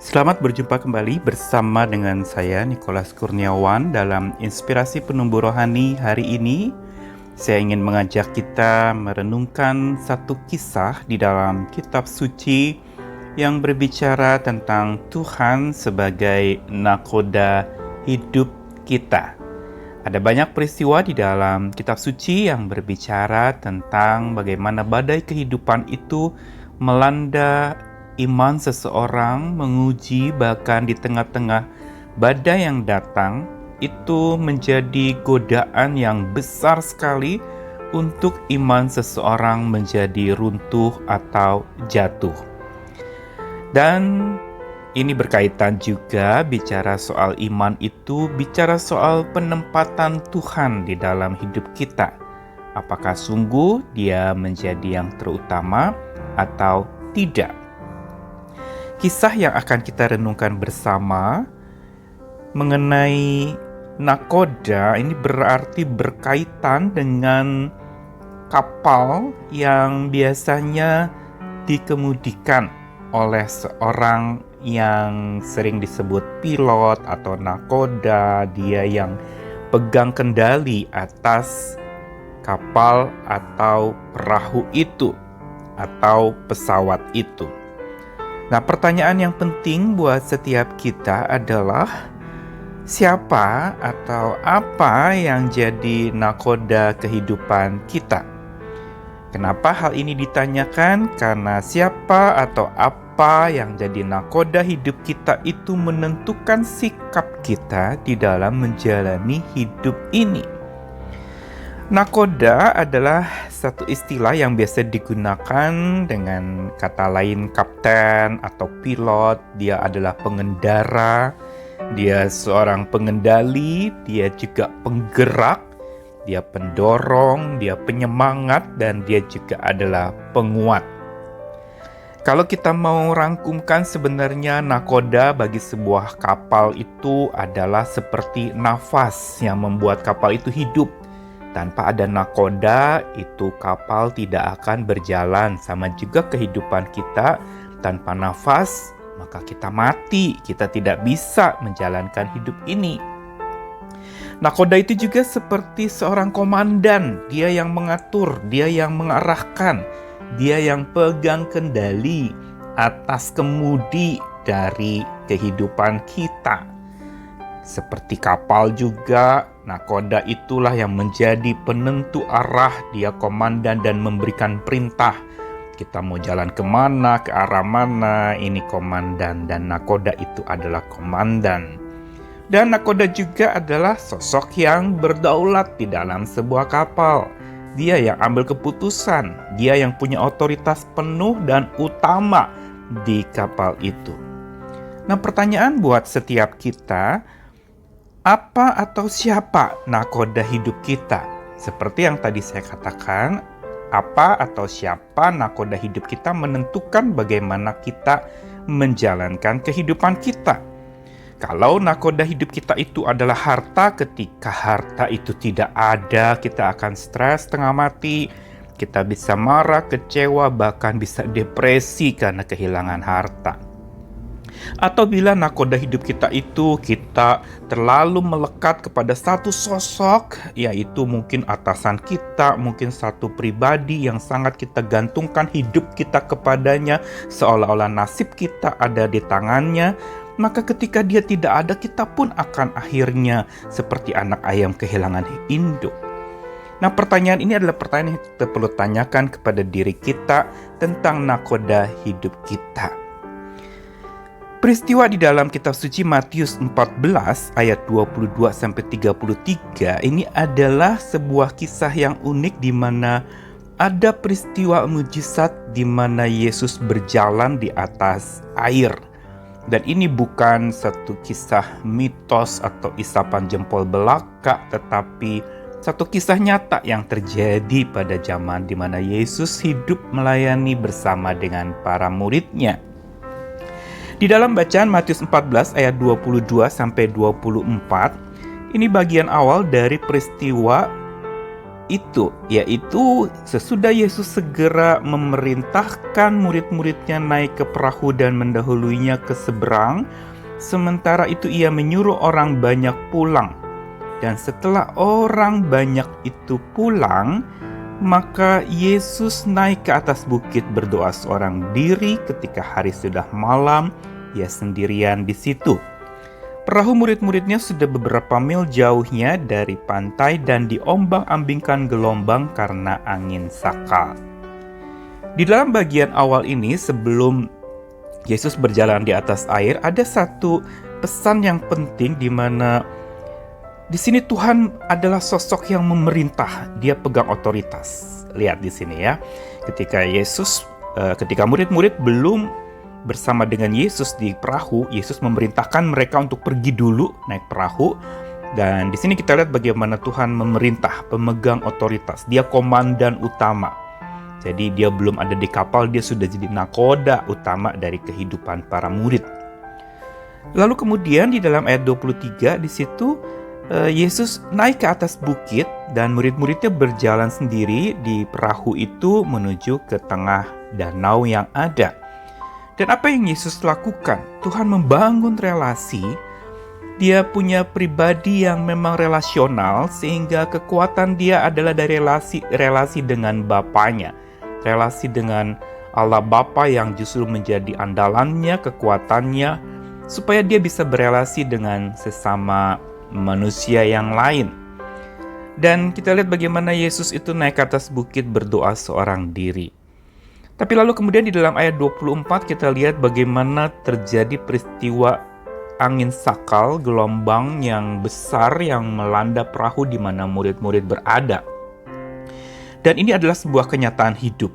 Selamat berjumpa kembali bersama dengan saya Nikolas Kurniawan dalam Inspirasi Penumbuh Rohani hari ini. Saya ingin mengajak kita merenungkan satu kisah di dalam kitab suci yang berbicara tentang Tuhan sebagai nakoda hidup kita. Ada banyak peristiwa di dalam kitab suci yang berbicara tentang bagaimana badai kehidupan itu melanda iman seseorang, menguji bahkan di tengah-tengah badai yang datang, itu menjadi godaan yang besar sekali untuk iman seseorang menjadi runtuh atau jatuh. Dan ini berkaitan juga bicara soal iman itu, bicara soal penempatan Tuhan di dalam hidup kita. Apakah sungguh dia menjadi yang terutama atau tidak? Kisah yang akan kita renungkan bersama mengenai nakoda ini berarti berkaitan dengan kapal yang biasanya dikemudikan oleh seorang yang sering disebut pilot atau nakoda, dia yang pegang kendali atas kapal atau perahu itu atau pesawat itu. Nah, pertanyaan yang penting buat setiap kita adalah siapa atau apa yang jadi nakoda kehidupan kita? Kenapa hal ini ditanyakan? Karena siapa atau apa yang jadi nakoda hidup kita itu menentukan sikap kita di dalam menjalani hidup ini. Nakoda adalah satu istilah yang biasa digunakan dengan kata lain kapten atau pilot. Dia adalah pengendara, dia seorang pengendali, dia juga penggerak, dia pendorong, dia penyemangat, dan dia juga adalah penguat. Kalau kita mau rangkumkan, sebenarnya nakoda bagi sebuah kapal itu adalah seperti nafas yang membuat kapal itu hidup. Tanpa ada nakoda, itu kapal tidak akan berjalan. Sama juga kehidupan kita, tanpa nafas, maka kita mati. Kita tidak bisa menjalankan hidup ini. Nakoda itu juga seperti seorang komandan. Dia yang mengatur, dia yang mengarahkan, dia yang pegang kendali atas kemudi dari kehidupan kita. Seperti kapal juga, nakoda itulah yang menjadi penentu arah. Dia komandan dan memberikan perintah. Kita mau jalan kemana, ke arah mana, ini komandan. Dan nakoda itu adalah komandan. Dan nakoda juga adalah sosok yang berdaulat di dalam sebuah kapal. Dia yang ambil keputusan. Dia yang punya otoritas penuh dan utama di kapal itu. Nah, pertanyaan buat setiap kita, apa atau siapa nakoda hidup kita? Seperti yang tadi saya katakan, apa atau siapa nakoda hidup kita menentukan bagaimana kita menjalankan kehidupan kita. Kalau nakoda hidup kita itu adalah harta, ketika harta itu tidak ada, kita akan stres setengah mati. Kita bisa marah, kecewa, bahkan bisa depresi karena kehilangan harta. Atau bila nakoda hidup kita itu kita terlalu melekat kepada satu sosok, yaitu mungkin atasan kita, mungkin satu pribadi yang sangat kita gantungkan hidup kita kepadanya, seolah-olah nasib kita ada di tangannya, maka ketika dia tidak ada, kita pun akan akhirnya seperti anak ayam kehilangan induk. Nah, pertanyaan ini adalah pertanyaan yang kita perlu tanyakan kepada diri kita tentang nakoda hidup kita. Peristiwa di dalam kitab suci Matius 14 ayat 22-33 ini adalah sebuah kisah yang unik di mana ada peristiwa mujizat di mana Yesus berjalan di atas air. Dan ini bukan satu kisah mitos atau isapan jempol belaka, tetapi satu kisah nyata yang terjadi pada zaman di mana Yesus hidup melayani bersama dengan para muridnya. Di dalam bacaan Matius 14 ayat 22-24, ini bagian awal dari peristiwa itu, yaitu sesudah Yesus segera memerintahkan murid-muridnya naik ke perahu dan mendahuluinya ke seberang, sementara itu ia menyuruh orang banyak pulang. Dan setelah orang banyak itu pulang, maka Yesus naik ke atas bukit berdoa seorang diri. Ketika hari sudah malam, ia sendirian di situ. Perahu murid-muridnya sudah beberapa mil jauhnya dari pantai dan diombang-ambingkan gelombang karena angin sakal. Di dalam bagian awal ini, sebelum Yesus berjalan di atas air, ada satu pesan yang penting di mana di sini Tuhan adalah sosok yang memerintah, dia pegang otoritas. Lihat di sini ya, ketika murid-murid belum bersama dengan Yesus di perahu, Yesus memerintahkan mereka untuk pergi dulu naik perahu. Dan di sini kita lihat bagaimana Tuhan memerintah, pemegang otoritas. Dia komandan utama. Jadi dia belum ada di kapal, dia sudah jadi nakoda utama dari kehidupan para murid. Lalu kemudian di dalam ayat 23 di situ Yesus naik ke atas bukit dan murid-muridnya berjalan sendiri di perahu itu menuju ke tengah danau yang ada. Dan apa yang Yesus lakukan? Tuhan membangun relasi. Dia punya pribadi yang memang relasional, sehingga kekuatan dia adalah dari relasi dengan Bapanya. Relasi dengan Allah Bapa yang justru menjadi andalannya, kekuatannya, supaya dia bisa berelasi dengan sesama manusia yang lain. Dan kita lihat bagaimana Yesus itu naik ke atas bukit berdoa seorang diri. Tapi lalu kemudian di dalam ayat 24 kita lihat bagaimana terjadi peristiwa angin sakal, gelombang yang besar yang melanda perahu di mana murid-murid berada. Dan ini adalah sebuah kenyataan hidup.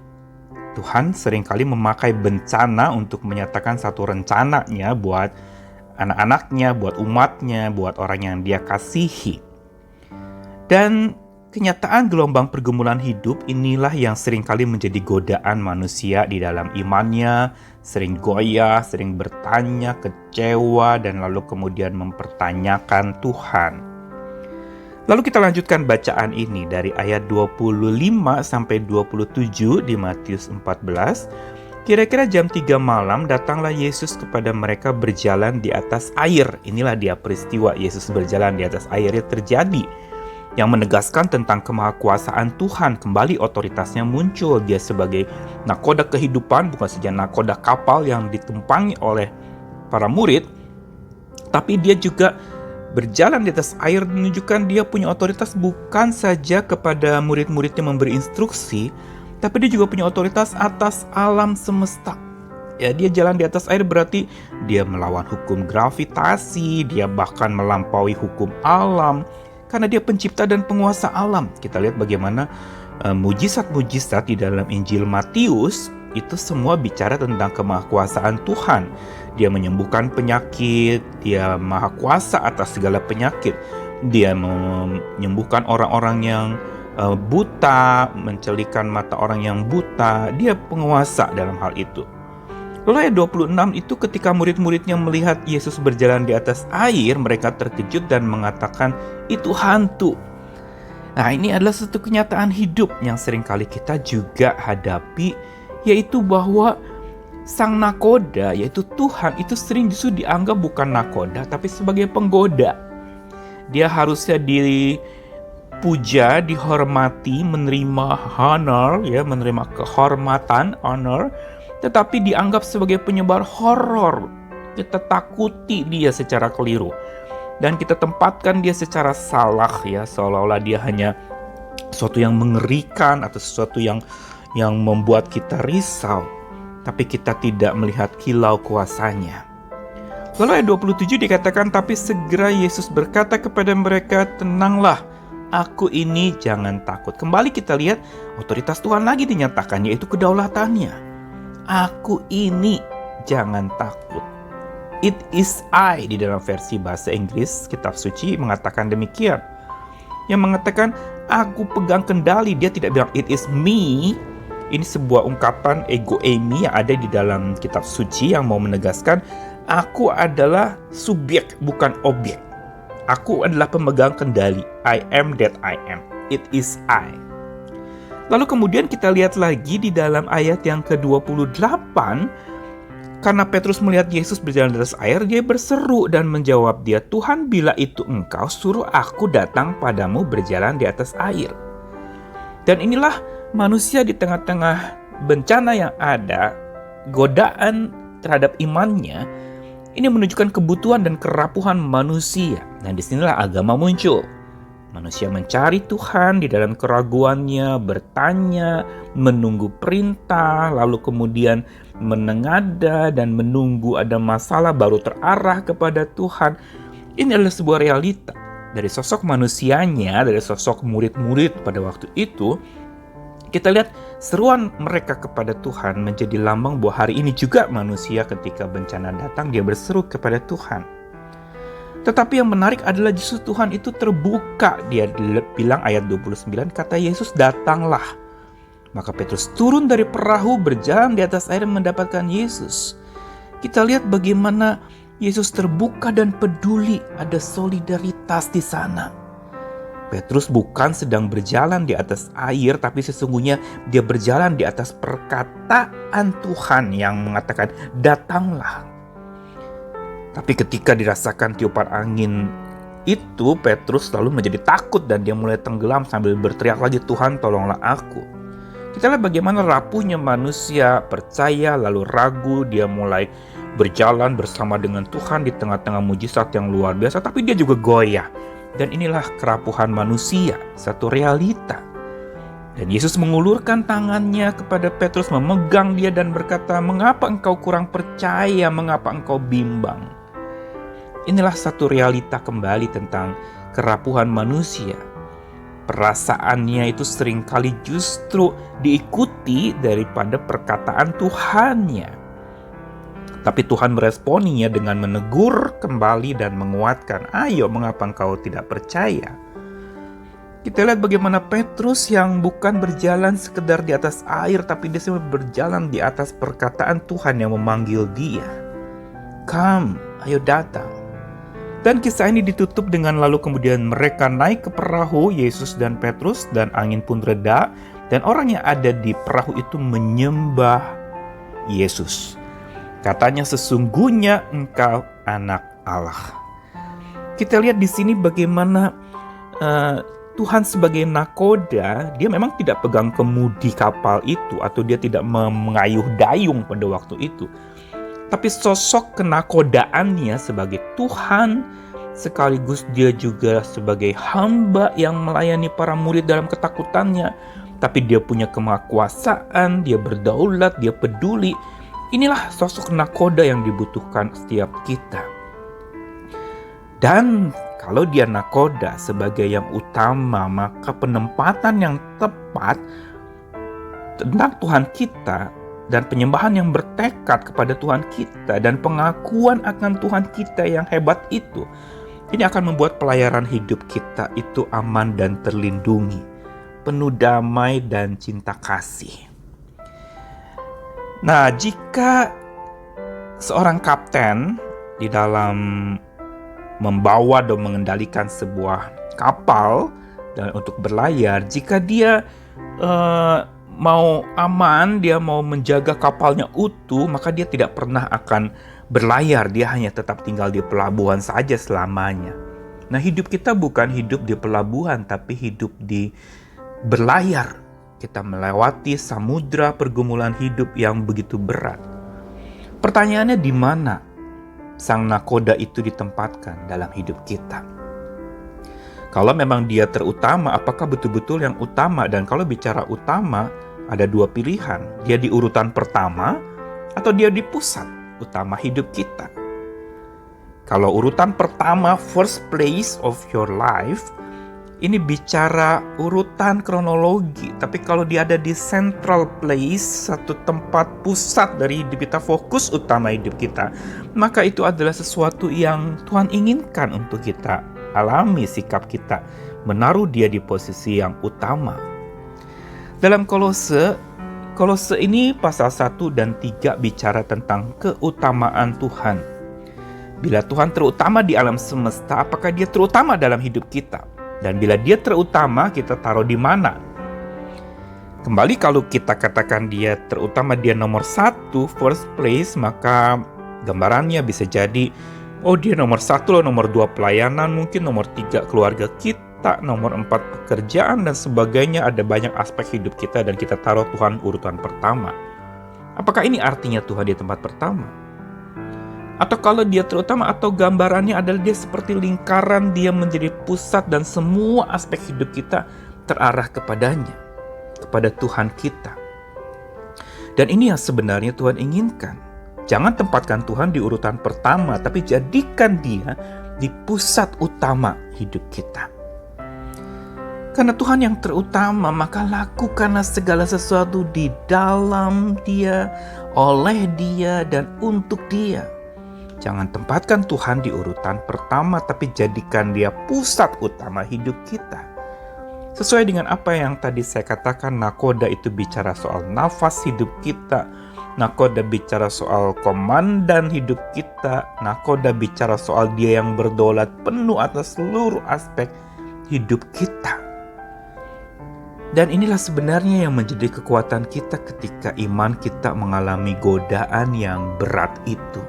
Tuhan seringkali memakai bencana untuk menyatakan satu rencananya buat anak-anaknya, buat umatnya, buat orang yang dia kasihi. Dan kenyataan gelombang pergumulan hidup inilah yang seringkali menjadi godaan manusia di dalam imannya, sering goyah, sering bertanya, kecewa, dan lalu kemudian mempertanyakan Tuhan. Lalu kita lanjutkan bacaan ini dari ayat 25 sampai 27 di Matius 14. Kira-kira jam 3 malam datanglah Yesus kepada mereka berjalan di atas air. Inilah dia peristiwa Yesus berjalan di atas airnya terjadi, yang menegaskan tentang kemahakuasaan Tuhan. Kembali otoritasnya muncul. Dia sebagai nakoda kehidupan, bukan saja nakoda kapal yang ditumpangi oleh para murid, tapi dia juga berjalan di atas air, menunjukkan dia punya otoritas bukan saja kepada murid-muridnya memberi instruksi, tapi dia juga punya otoritas atas alam semesta. Ya, dia jalan di atas air berarti dia melawan hukum gravitasi, dia bahkan melampaui hukum alam, karena dia pencipta dan penguasa alam. Kita lihat bagaimana mujizat-mujizat di dalam Injil Matius itu semua bicara tentang kemahakuasaan Tuhan. Dia menyembuhkan penyakit, dia maha kuasa atas segala penyakit. Dia menyembuhkan orang-orang yang buta, mencelikan mata orang yang buta. Dia penguasa dalam hal itu. Lalu ayat 26 itu ketika murid-muridnya melihat Yesus berjalan di atas air, mereka terkejut dan mengatakan, itu hantu. Nah, ini adalah satu kenyataan hidup yang seringkali kita juga hadapi, yaitu bahwa sang nakoda, yaitu Tuhan, itu sering justru dianggap bukan nakoda, tapi sebagai penggoda. Dia harusnya dipuja, dihormati, menerima honor, ya, menerima kehormatan, honor, tetapi dianggap sebagai penyebar horor. Kita takuti dia secara keliru, dan kita tempatkan dia secara salah, ya, seolah-olah dia hanya sesuatu yang mengerikan atau sesuatu yang membuat kita risau. Tapi kita tidak melihat kilau kuasanya. Lalu ayat 27 dikatakan, tapi segera Yesus berkata kepada mereka, tenanglah, aku ini, jangan takut. Kembali kita lihat otoritas Tuhan lagi dinyatakan, yaitu kedaulatannya. Aku ini, jangan takut. It is I, di dalam versi bahasa Inggris kitab suci mengatakan demikian. Yang mengatakan aku pegang kendali, dia tidak bilang it is me. Ini sebuah ungkapan ego eimi yang ada di dalam kitab suci yang mau menegaskan aku adalah subjek, bukan objek. Aku adalah pemegang kendali. I am that I am. It is I. Lalu kemudian kita lihat lagi di dalam ayat yang ke-28, karena Petrus melihat Yesus berjalan di atas air, dia berseru dan menjawab dia, "Tuhan, bila itu Engkau, suruh aku datang padamu berjalan di atas air." Dan inilah manusia di tengah-tengah bencana yang ada, godaan terhadap imannya, ini menunjukkan kebutuhan dan kerapuhan manusia. Dan disinilah agama muncul. Manusia mencari Tuhan di dalam keraguannya, bertanya, menunggu perintah, lalu kemudian menengada dan menunggu ada masalah baru terarah kepada Tuhan. Ini adalah sebuah realita. Dari sosok manusianya, dari sosok murid-murid pada waktu itu, kita lihat seruan mereka kepada Tuhan menjadi lambang bahwa hari ini juga manusia ketika bencana datang, dia berseru kepada Tuhan. Tetapi yang menarik adalah justru Tuhan itu terbuka. Dia bilang ayat 29, kata Yesus, "Datanglah." Maka Petrus turun dari perahu, berjalan di atas air mendapatkan Yesus. Kita lihat bagaimana Yesus terbuka dan peduli, ada solidaritas di sana. Petrus bukan sedang berjalan di atas air, tapi sesungguhnya dia berjalan di atas perkataan Tuhan yang mengatakan, "Datanglah." Tapi ketika dirasakan tiupan angin itu, Petrus lalu menjadi takut dan dia mulai tenggelam sambil berteriak lagi, "Tuhan, tolonglah aku." Kita lihat bagaimana rapuhnya manusia, percaya lalu ragu, dia mulai berjalan bersama dengan Tuhan di tengah-tengah mujizat yang luar biasa, tapi dia juga goyah. Dan inilah kerapuhan manusia, satu realita. Dan Yesus mengulurkan tangannya kepada Petrus, memegang dia dan berkata, "Mengapa engkau kurang percaya? Mengapa engkau bimbang?" Inilah satu realita kembali tentang kerapuhan manusia. Perasaannya itu seringkali justru diikuti daripada perkataan Tuhannya. Tapi Tuhan meresponinya dengan menegur kembali dan menguatkan, "Ayo, mengapa engkau tidak percaya?" Kita lihat bagaimana Petrus yang bukan berjalan sekedar di atas air, tapi dia berjalan di atas perkataan Tuhan yang memanggil dia. "Come, ayo datang." Dan kisah ini ditutup dengan lalu kemudian mereka naik ke perahu, Yesus dan Petrus, dan angin pun reda, dan orang yang ada di perahu itu menyembah Yesus. Katanya, "Sesungguhnya engkau anak Allah." Kita lihat di sini bagaimana Tuhan sebagai nakoda, dia memang tidak pegang kemudi kapal itu, atau dia tidak mengayuh dayung pada waktu itu. Tapi sosok kenakodaannya sebagai Tuhan, sekaligus dia juga sebagai hamba yang melayani para murid dalam ketakutannya. Tapi dia punya kemahakuasaan, dia berdaulat, dia peduli. Inilah sosok nakoda yang dibutuhkan setiap kita. Dan kalau dia nakoda sebagai yang utama, maka penempatan yang tepat tentang Tuhan kita dan penyembahan yang bertekad kepada Tuhan kita dan pengakuan akan Tuhan kita yang hebat itu, ini akan membuat pelayaran hidup kita itu aman dan terlindungi, penuh damai dan cinta kasih. Nah, jika seorang kapten di dalam membawa dan mengendalikan sebuah kapal dan untuk berlayar, jika dia mau aman, dia mau menjaga kapalnya utuh, maka dia tidak pernah akan berlayar, dia hanya tetap tinggal di pelabuhan saja selamanya. Nah, hidup kita bukan hidup di pelabuhan, tapi hidup di berlayar. Kita melewati samudra pergumulan hidup yang begitu berat. Pertanyaannya, di mana sang nakoda itu ditempatkan dalam hidup kita? Kalau memang dia terutama, apakah betul-betul yang utama? Dan kalau bicara utama, ada dua pilihan. Dia di urutan pertama atau dia di pusat utama hidup kita. Kalau urutan pertama, first place of your life, ini bicara urutan kronologi. Tapi kalau dia ada di central place, satu tempat pusat dari hidup kita, fokus utama hidup kita, maka itu adalah sesuatu yang Tuhan inginkan untuk kita alami. Sikap kita menaruh dia di posisi yang utama. Dalam Kolose ini pasal 1 dan 3 bicara tentang keutamaan Tuhan. Bila Tuhan terutama di alam semesta, apakah dia terutama dalam hidup kita? Dan bila dia terutama, kita taruh di mana? Kembali kalau kita katakan dia terutama dia nomor satu, first place, maka gambarannya bisa jadi, oh dia nomor satu loh, nomor dua pelayanan, mungkin nomor tiga keluarga kita, nomor empat pekerjaan dan sebagainya. Ada banyak aspek hidup kita dan kita taruh Tuhan urutan pertama. Apakah ini artinya Tuhan di tempat pertama? Atau kalau dia terutama atau gambarannya adalah dia seperti lingkaran, dia menjadi pusat dan semua aspek hidup kita terarah kepadanya, kepada Tuhan kita. Dan ini yang sebenarnya Tuhan inginkan. Jangan tempatkan Tuhan di urutan pertama, tapi jadikan dia di pusat utama hidup kita. Karena Tuhan yang terutama, maka lakukanlah segala sesuatu di dalam dia, oleh dia, dan untuk dia. Jangan tempatkan Tuhan di urutan pertama, tapi jadikan dia pusat utama hidup kita. Sesuai dengan apa yang tadi saya katakan, nakoda itu bicara soal nafas hidup kita, nakoda bicara soal komandan hidup kita, nakoda bicara soal dia yang berdaulat penuh atas seluruh aspek hidup kita. Dan inilah sebenarnya yang menjadi kekuatan kita ketika iman kita mengalami godaan yang berat itu.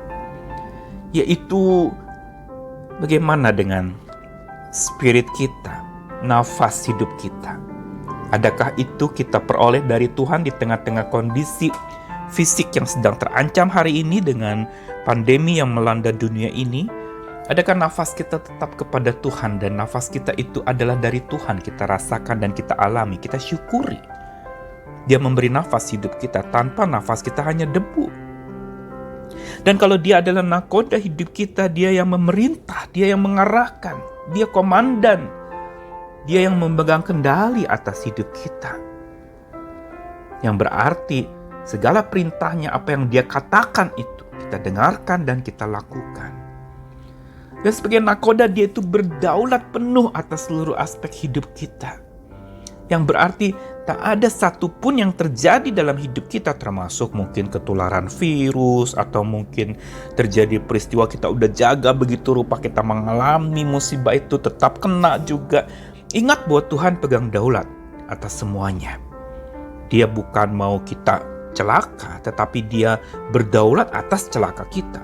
Yaitu bagaimana dengan spirit kita, nafas hidup kita. Adakah itu kita peroleh dari Tuhan di tengah-tengah kondisi fisik yang sedang terancam hari ini dengan pandemi yang melanda dunia ini? Adakah nafas kita tetap kepada Tuhan dan nafas kita itu adalah dari Tuhan, kita rasakan dan kita alami, kita syukuri. Dia memberi nafas hidup kita, tanpa nafas kita hanya debu. Dan kalau dia adalah nakoda hidup kita, dia yang memerintah, dia yang mengarahkan, dia komandan, dia yang memegang kendali atas hidup kita. Yang berarti segala perintahnya, apa yang dia katakan itu, kita dengarkan dan kita lakukan. Dan sebagai nakoda dia itu berdaulat penuh atas seluruh aspek hidup kita. Yang berarti tak ada satupun yang terjadi dalam hidup kita, termasuk mungkin ketularan virus, atau mungkin terjadi peristiwa kita udah jaga begitu rupa kita mengalami musibah itu tetap kena juga. Ingat bahwa Tuhan pegang daulat atas semuanya. Dia bukan mau kita celaka, tetapi dia berdaulat atas celaka kita.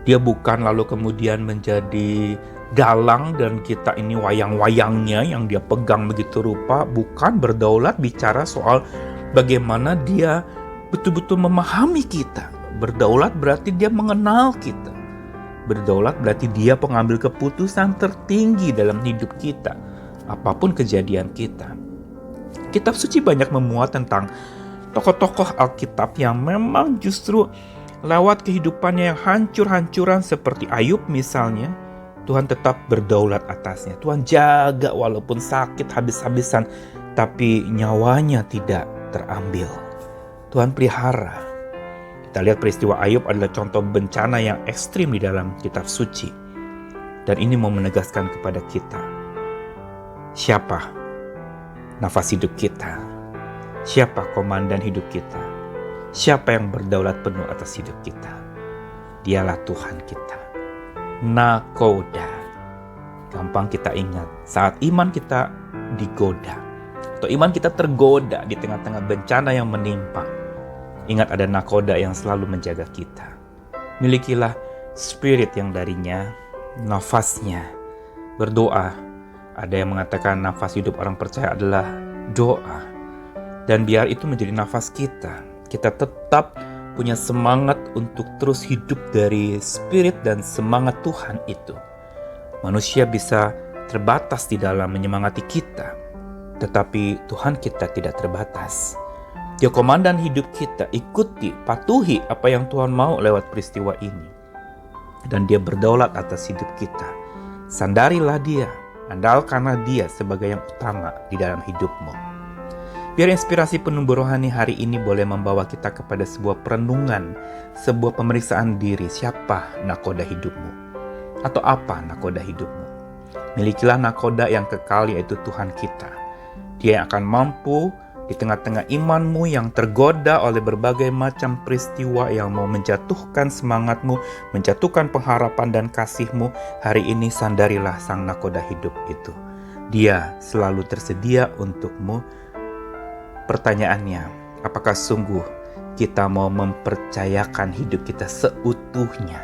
Dia bukan lalu kemudian menjadi dalang dan kita ini wayang-wayangnya yang dia pegang begitu rupa. Bukan, berdaulat bicara soal bagaimana dia betul-betul memahami kita. Berdaulat berarti dia mengenal kita. Berdaulat berarti dia pengambil keputusan tertinggi dalam hidup kita, apapun kejadian kita. Kitab suci banyak memuat tentang tokoh-tokoh Alkitab yang memang justru lewat kehidupannya yang hancur-hancuran seperti Ayub misalnya, Tuhan tetap berdaulat atasnya. Tuhan jaga walaupun sakit habis-habisan, tapi nyawanya tidak terambil. Tuhan pelihara. Kita lihat peristiwa Ayub adalah contoh bencana yang ekstrim di dalam kitab suci. Dan ini mau menegaskan kepada kita, siapa nafas hidup kita? Siapa komandan hidup kita? Siapa yang berdaulat penuh atas hidup kita? Dialah Tuhan kita. Nakoda. Gampang kita ingat saat iman kita digoda, atau iman kita tergoda di tengah-tengah bencana yang menimpa. Ingat ada nakoda yang selalu menjaga kita. Milikilah spirit yang darinya, nafasnya, berdoa. Ada yang mengatakan nafas hidup orang percaya adalah doa. Dan biar itu menjadi nafas kita. Kita tetap punya semangat untuk terus hidup dari spirit dan semangat Tuhan itu. Manusia bisa terbatas di dalam menyemangati kita, tetapi Tuhan kita tidak terbatas. Dia komandan hidup kita, ikuti, patuhi apa yang Tuhan mau lewat peristiwa ini. Dan dia berdaulat atas hidup kita. Sandarilah dia, andalkanlah dia sebagai yang utama di dalam hidupmu. Biar inspirasi penumbuh rohani hari ini boleh membawa kita kepada sebuah perenungan, sebuah pemeriksaan diri. Siapa nakoda hidupmu? Atau apa nakoda hidupmu? Milikilah nakoda yang kekal, yaitu Tuhan kita. Dia yang akan mampu di tengah-tengah imanmu yang tergoda oleh berbagai macam peristiwa yang mau menjatuhkan semangatmu, menjatuhkan pengharapan dan kasihmu. Hari ini sandarilah sang nakoda hidup itu. Dia selalu tersedia untukmu. pertanyaannya, apakah sungguh kita mau mempercayakan hidup kita seutuhnya,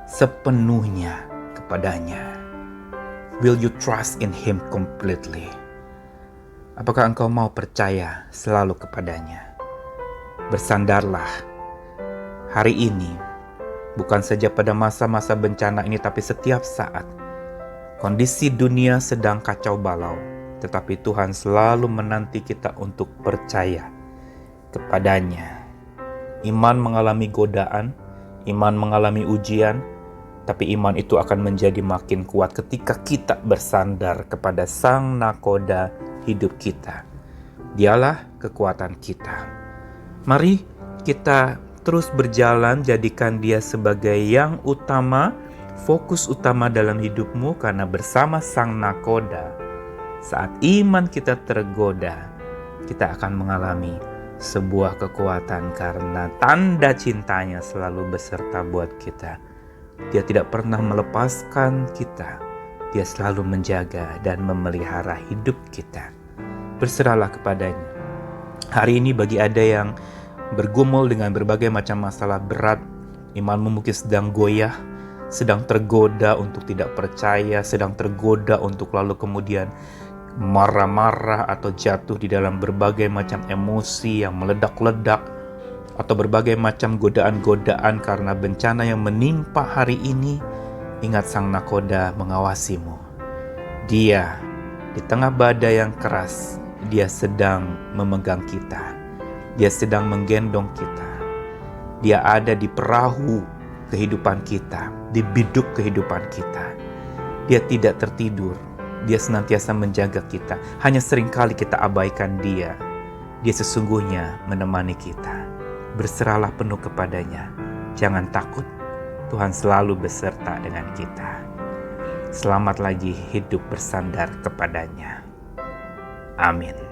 sepenuhnya kepadanya? Will you trust in Him completely? Apakah engkau mau percaya selalu kepadanya? Bersandarlah hari ini, bukan saja pada masa-masa bencana ini, tapi setiap saat. Kondisi dunia sedang kacau balau, tetapi Tuhan selalu menanti kita untuk percaya kepadanya. Iman mengalami godaan, iman mengalami ujian, tapi iman itu akan menjadi makin kuat ketika kita bersandar kepada Sang Nakoda hidup kita. Dialah kekuatan kita. Mari kita terus berjalan, jadikan Dia sebagai yang utama, fokus utama dalam hidupmu, karena bersama Sang Nakoda, saat iman kita tergoda, kita akan mengalami sebuah kekuatan karena tanda cintanya selalu beserta buat kita. Dia tidak pernah melepaskan kita. Dia selalu menjaga dan memelihara hidup kita. Berserahlah kepadanya. Hari ini bagi ada yang bergumul dengan berbagai macam masalah berat, imanmu mungkin sedang goyah, sedang tergoda untuk tidak percaya, sedang tergoda untuk lalu kemudian marah-marah atau jatuh di dalam berbagai macam emosi yang meledak-ledak, atau berbagai macam godaan-godaan karena bencana yang menimpa hari ini. Ingat, Sang Nakoda mengawasimu. Dia di tengah badai yang keras, Dia sedang memegang kita. Dia sedang menggendong kita. Dia ada di perahu kehidupan kita, di biduk kehidupan kita. Dia tidak tertidur. Dia senantiasa menjaga kita. Hanya seringkali kita abaikan Dia. Dia sesungguhnya menemani kita. Berserahlah penuh kepadanya. Jangan takut. Tuhan selalu beserta dengan kita. Selamat lagi hidup bersandar kepadanya. Amin.